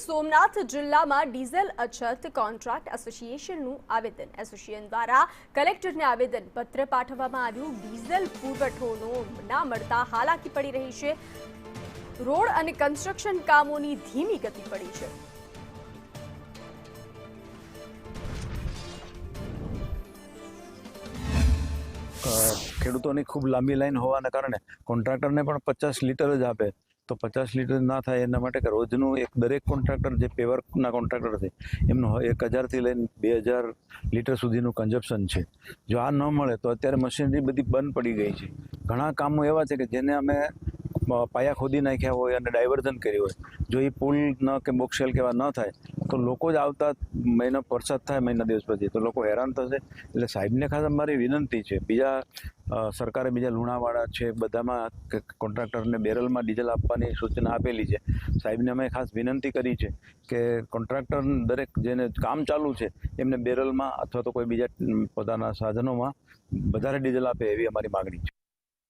સોમનાથ જિલ્લામાં ડીઝલ અછત કોન્ટ્રાક્ટ એસોસિએશનનું આવેદન. એસોસિએશન દ્વારા કલેક્ટરને આવેદન પત્ર પાઠવવામાં આવ્યું. ડીઝલ પુરવઠો ના મળતા હાલાકી પડી રહી છે. રોડ અને કન્સ્ટ્રક્શન કામોની ધીમી ગતિ પડી છે. ખેડૂતોની ખૂબ લાંબી લાઈન હોવાના કારણે કોન્ટ્રાક્ટરને પણ 50 લીટર જ આપે તો 50 લીટર ના થાય એના માટે રોજનું દરેક કોન્ટ્રાક્ટર જે પેવરના કોન્ટ્રાક્ટર છે એમનું 1000થી લઈને 2000 લીટર સુધીનું કન્ઝપ્શન છે. જો આ ન મળે તો અત્યારે મશીનરી બધી બંધ પડી ગઈ છે. ઘણા કામો એવા છે કે જેને અમે પાયા ખોદી નાખ્યા હોય અને ડાયવર્ઝન કર્યું હોય, જો એ પુલ કે બોક્સેલ કેવા ન થાય તો લોકો જ આવતા મહિનો વરસાદ થાય મહિના દિવસ પછી તો લોકો હેરાન થશે. એટલે સાહેબને ખાસ અમારી વિનંતી છે, સરકારે બીજા લુણાવાડા છે બધામાં કોન્ટ્રાક્ટરને બેરલમાં ડીઝલ આપવાની સૂચના આપેલી છે. સાહેબને અમે ખાસ વિનંતી કરી છે કે કોન્ટ્રાક્ટર દરેક જેને કામ ચાલુ છે એમને બેરલમાં અથવા તો કોઈ બીજા પોતાના સાધનોમાં વધારે ડીઝલ આપે એવી અમારી માગણી છે.